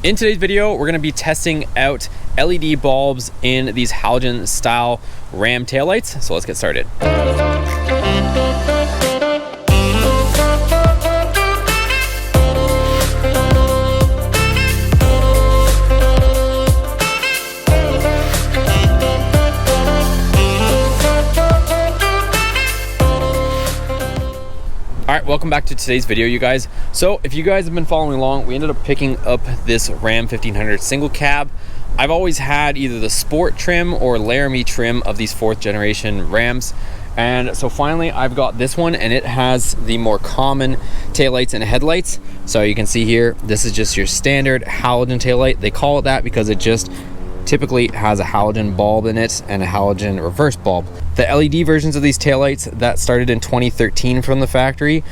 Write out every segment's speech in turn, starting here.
In today's video, we're going to be testing out LED bulbs in these halogen style Ram taillights. So let's get started. Alright, welcome back to today's video, you guys. So if you guys have been following along, we ended up picking up this Ram 1500 single cab. I've always had either the sport trim or Laramie trim of these 4th generation Rams. And so finally I've got this one, and it has the more common taillights and headlights. So you can see here, this is just your standard halogen taillight. They call it that because it just typically has a halogen bulb in it and a halogen reverse bulb. The LED versions of these taillights that started in 2013 from the factory,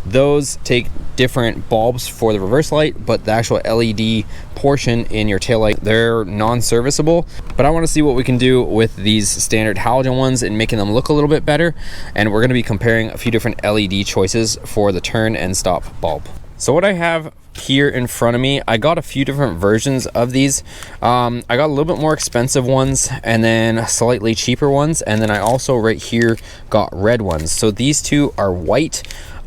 those take different bulbs for the reverse light, but the actual LED portion in your taillight, they're non-serviceable. But I want to see what we can do with these standard halogen ones and making them look a little bit better. And we're going to be comparing a few different LED choices for the turn and stop bulb. So what I have here in front of me, I got a few different versions of these. I got a little bit more expensive ones and then slightly cheaper ones, and then I also right here got red ones. So these two are white.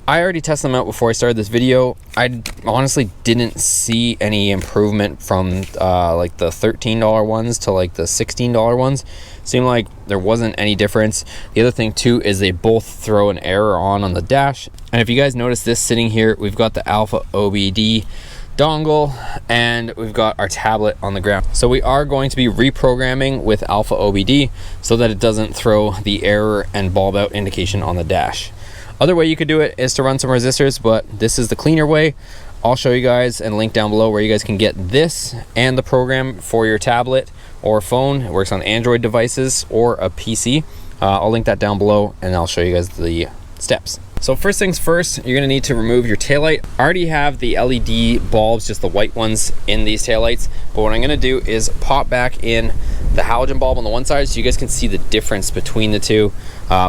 I already tested them out before I started this video. I honestly didn't see any improvement from like the $13 ones to like the $16 ones. Seemed like there wasn't any difference. The other thing too is they both throw an error on the dash. And if you guys notice this sitting here, we've got the AlphaOBD dongle and we've got our tablet on the ground. So we are going to be reprogramming with AlphaOBD so that it doesn't throw the error and bulb out indication on the dash. Other way you could do it is to run some resistors, but this is the cleaner way. I'll show you guys and link down below where you guys can get this and the program for your tablet or phone. It works on Android devices or a PC. I'll link that down below and I'll show you guys the steps. So first things first, you're gonna need to remove your taillight. I already have the LED bulbs, just the white ones in these taillights, but what I'm gonna do is pop back in the halogen bulb on the one side so you guys can see the difference between the two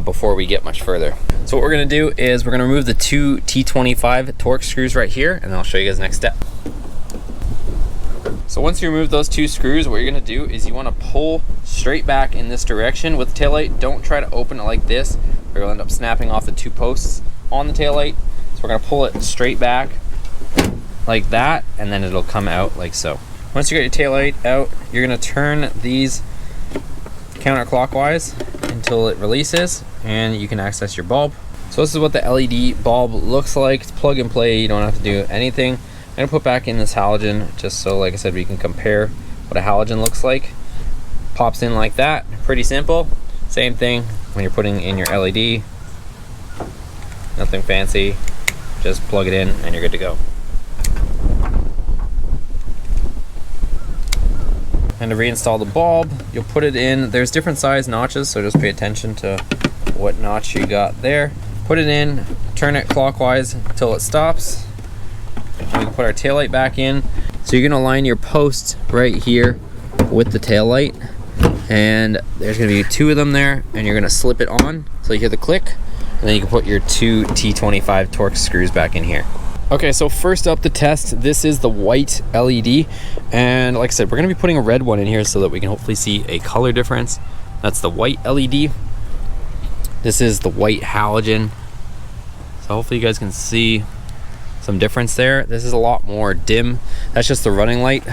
before we get much further. So what we're gonna do is we're gonna remove the two T25 Torx screws right here, and then I'll show you guys the next step. So once you remove those two screws, what you're gonna do is you wanna pull straight back in this direction with the taillight. Don't try to open it like this, or you'll end up snapping off the two posts on the taillight. So we're gonna pull it straight back like that, and then it'll come out like so. Once you get your taillight out, you're gonna turn these counterclockwise until it releases, and you can access your bulb. So this is what the LED bulb looks like. It's plug and play, you don't have to do anything. I'm gonna put back in this halogen just so, like I said, we can compare what a halogen looks like. Pops in like that, pretty simple. Same thing when you're putting in your LED. Nothing fancy, just plug it in and you're good to go. And to reinstall the bulb, you'll put it in, there's different size notches, so just pay attention to what notch you got there. Put it in, turn it clockwise until it stops. And we can put our taillight back in. So you're gonna line your posts right here with the taillight, and there's gonna be two of them there, and you're gonna slip it on so you hear the click, and then you can put your two T25 Torx screws back in here. Okay, so first up the test, this is the white LED, and like I said, we're gonna be putting a red one in here so that we can hopefully see a color difference. That's the white LED. This is the white halogen. So hopefully you guys can see some difference there. This is a lot more dim. That's just the running light.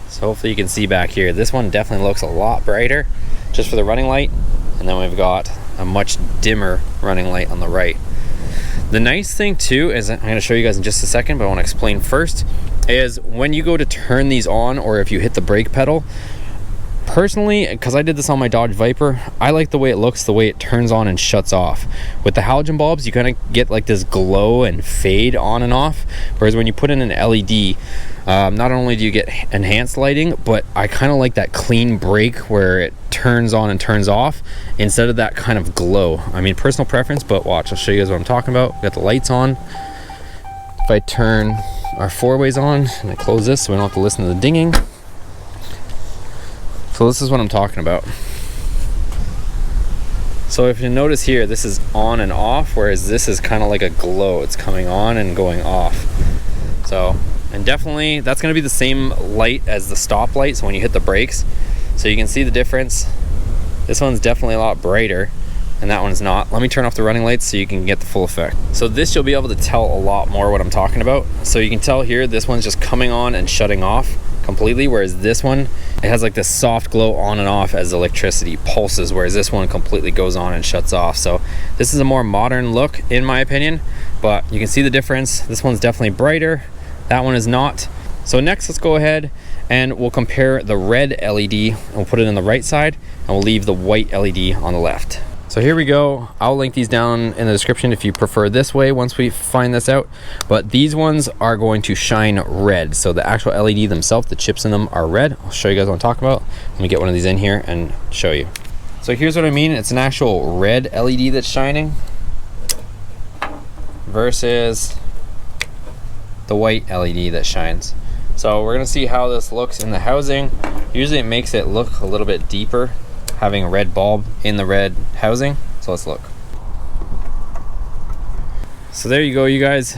So hopefully you can see back here. This one definitely looks a lot brighter just for the running light. And then we've got a much dimmer running light on the right. The nice thing too is, I'm going to show you guys in just a second, but I want to explain first, is when you go to turn these on, or if you hit the brake pedal, personally, because I did this on my Dodge Viper, I like the way it looks, the way it turns on and shuts off. With the halogen bulbs, you kind of get like this glow and fade on and off, whereas when you put in an LED, not only do you get enhanced lighting, but I kind of like that clean brake where it turns on and turns off instead of that kind of glow. I mean, personal preference, but watch, I'll show you guys what I'm talking about. We got the lights on. If I turn our 4-ways on and I close this so we don't have to listen to the dinging. So this is what I'm talking about. So if you notice here, this is on and off, whereas this is kind of like a glow. It's coming on and going off. So And definitely that's going to be the same light as the stop light, so when you hit the brakes, so you can see the difference. This one's definitely a lot brighter and that one's not. Let me turn off the running lights so you can get the full effect. So this, you'll be able to tell a lot more what I'm talking about. So you can tell here, this one's just coming on and shutting off completely, whereas this one, it has like this soft glow on and off as electricity pulses, whereas this one completely goes on and shuts off. So this is a more modern look in my opinion, but you can see the difference. This one's definitely brighter, that one is not. So next, let's go ahead and we'll compare the red LED and we'll put it on the right side and we'll leave the white LED on the left. So here we go. I'll link these down in the description if you prefer this way once we find this out. But these ones are going to shine red. So the actual LED themselves, the chips in them are red. I'll show you guys what I'm talking about. Let me get one of these in here and show you. So here's what I mean. It's an actual red LED that's shining versus the white LED that shines. So we're gonna see how this looks in the housing. Usually it makes it look a little bit deeper, having a red bulb in the red housing. So let's look. So there you go, you guys.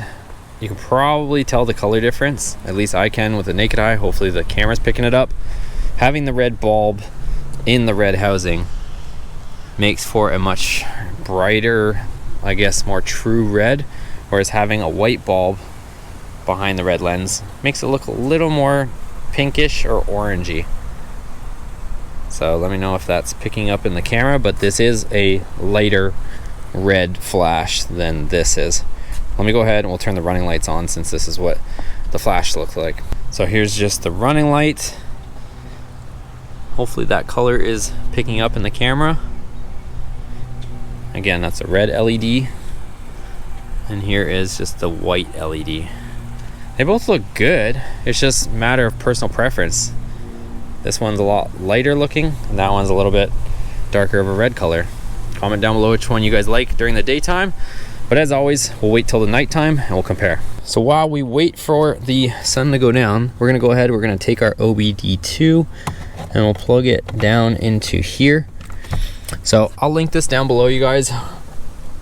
You can probably tell the color difference. At least I can with the naked eye. Hopefully the camera's picking it up. Having the red bulb in the red housing makes for a much brighter, I guess, more true red, whereas having a white bulb behind the red lens makes it look a little more pinkish or orangey. So let me know if that's picking up in the camera, but this is a lighter red flash than this is. Let me go ahead and we'll turn the running lights on since this is what the flash looks like. So here's just the running light. Hopefully that color is picking up in the camera. Again, that's a red LED. And here is just the white LED. They both look good. It's just a matter of personal preference. This one's a lot lighter looking, and that one's a little bit darker of a red color. Comment down below which one you guys like during the daytime. But as always, we'll wait till the nighttime and we'll compare. So while we wait for the sun to go down, we're gonna go ahead, we're gonna take our OBD2 and we'll plug it down into here. So I'll link this down below, you guys.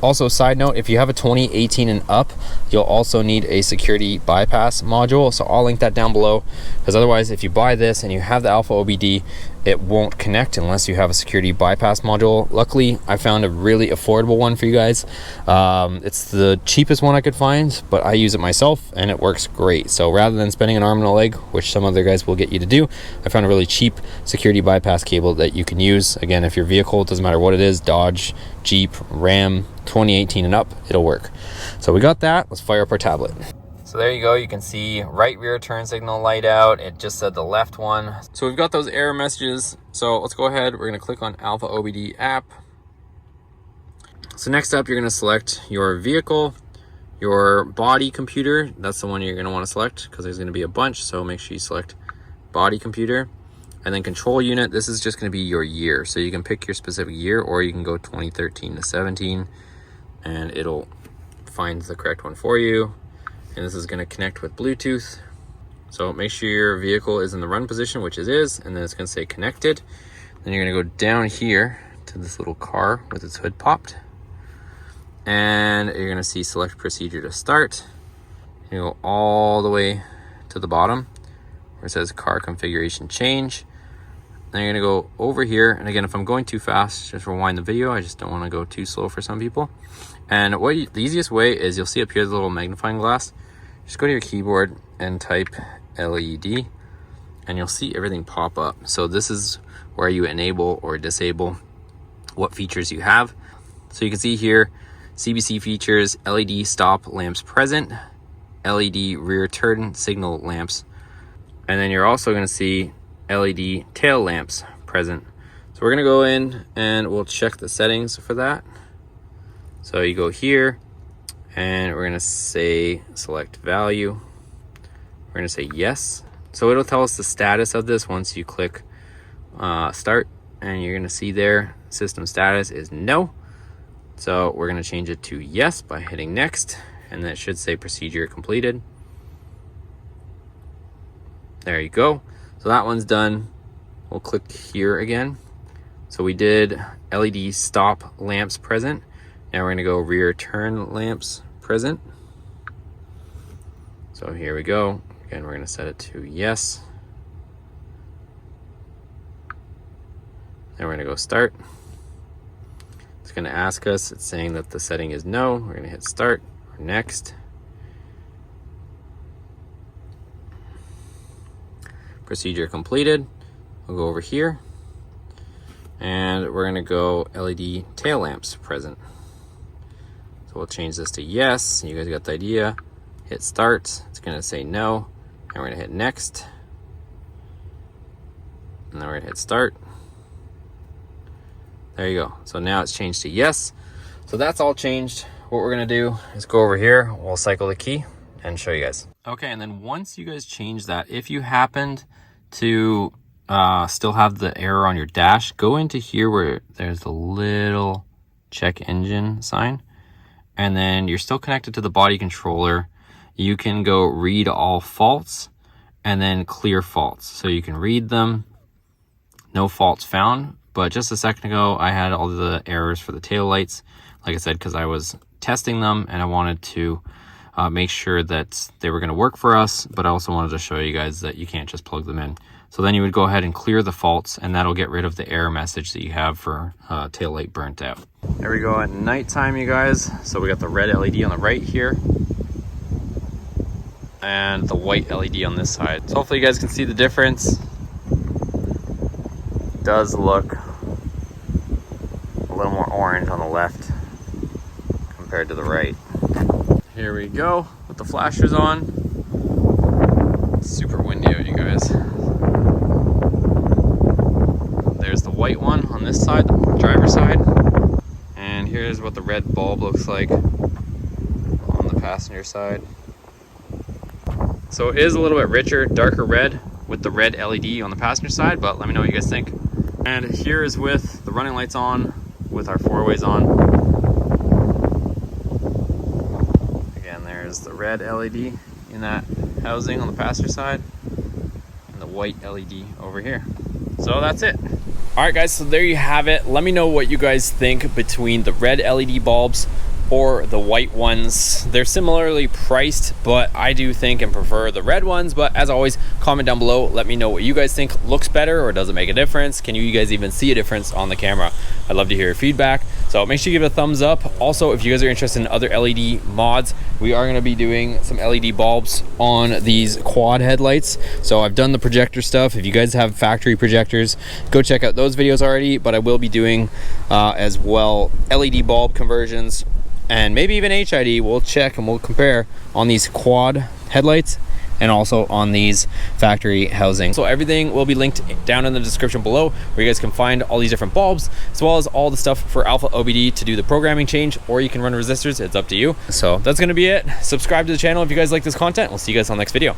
Also, side note, if you have a 2018 and up, you'll also need a security bypass module. So I'll link that down below, because otherwise, if you buy this and you have the AlphaOBD, it won't connect unless you have a security bypass module. Luckily, I found a really affordable one for you guys. It's the cheapest one I could find, but I use it myself and it works great. So rather than spending an arm and a leg, which some other guys will get you to do, I found a really cheap security bypass cable that you can use. Again, if your vehicle, it doesn't matter what it is, Dodge, Jeep, Ram, 2018 and up, it'll work. So we got that. Let's fire up our tablet. So there you go, you can see right rear turn signal light out. It just said the left one. So we've got those error messages. So let's go ahead, we're gonna click on AlphaOBD app. So next up, you're gonna select your vehicle, your body computer. That's the one you're gonna wanna select because there's gonna be a bunch. So make sure you select body computer. And then control unit, this is just gonna be your year. So you can pick your specific year or you can go 2013 to 17 and it'll find the correct one for you. And this is gonna connect with Bluetooth. So make sure your vehicle is in the run position, which it is, and then it's gonna say connected. Then you're gonna go down here to this little car with its hood popped. And you're gonna see select procedure to start. You go all the way to the bottom where it says car configuration change. Then you're gonna go over here. And again, if I'm going too fast, just rewind the video. I just don't wanna go too slow for some people. And the easiest way is you'll see up here the little magnifying glass. Just go to your keyboard and type LED and you'll see everything pop up. So this is where you enable or disable what features you have. So you can see here, CBC features, LED stop lamps present, LED rear turn signal lamps. And then you're also gonna see LED tail lamps present. So we're gonna go in and we'll check the settings for that. So you go here and we're gonna say select value. We're gonna say yes. So it'll tell us the status of this once you click start, and you're gonna see there system status is no. So we're gonna change it to yes by hitting next, and then it should say procedure completed. There you go. So that one's done. We'll click here again. So we did LED stop lamps present. Now we're gonna go rear turn lamps present. So here we go. We Again, we're going to set it to yes. Then we're going to go start. It's going to ask us, it's saying that the setting is no. We're going to hit start or next. Procedure completed. We'll go over here and we're going to go LED tail lamps present. So we'll change this to yes. You guys got the idea. Hit start. It's going to say no. And we're going to hit next. And then we're going to hit start. There you go. So now it's changed to yes. So that's all changed. What we're going to do is go over here. We'll cycle the key and show you guys. Okay, and then once you guys change that, if you happened to still have the error on your dash, go into here where there's a little check engine sign, and then you're still connected to the body controller. You can go read all faults and then clear faults. So you can read them, no faults found. But just a second ago, I had all the errors for the tail lights, like I said, because I was testing them and I wanted to make sure that they were going to work for us, but I also wanted to show you guys that you can't just plug them in. So then you would go ahead and clear the faults, and that'll get rid of the error message that you have for tail light burnt out. There we go at nighttime, you guys. So we got the red LED on the right here and the white LED on this side. So hopefully you guys can see the difference. It does look a little more orange on the left compared to the right. Here we go with the flashers on. It's super windy out, you guys. There's the white one on this side, the driver's side. And here's what the red bulb looks like on the passenger side. So it is a little bit richer, darker red with the red LED on the passenger side, but let me know what you guys think. And here is with the running lights on, with our four-ways on. There's the red LED in that housing on the passenger side and the white LED over here. So that's it. All right, guys, so there you have it. Let me know what you guys think between the red LED bulbs or the white ones. They're similarly priced, but I do think and prefer the red ones. But as always, comment down below. Let me know what you guys think looks better, or does it make a difference? Can you guys even see a difference on the camera? I'd love to hear your feedback. So make sure you give it a thumbs up. Also, if you guys are interested in other LED mods, we are going to be doing some LED bulbs on these quad headlights. So I've done the projector stuff. If you guys have factory projectors, go check out those videos already. But I will be doing as well LED bulb conversions, and maybe even HID. We'll check and we'll compare on these quad headlights and also on these factory housing. So everything will be linked down in the description below, where you guys can find all these different bulbs, as well as all the stuff for AlphaOBD to do the programming change, or you can run resistors. It's up to you. So that's gonna be it. Subscribe to the channel if you guys like this content. We'll see you guys on the next video.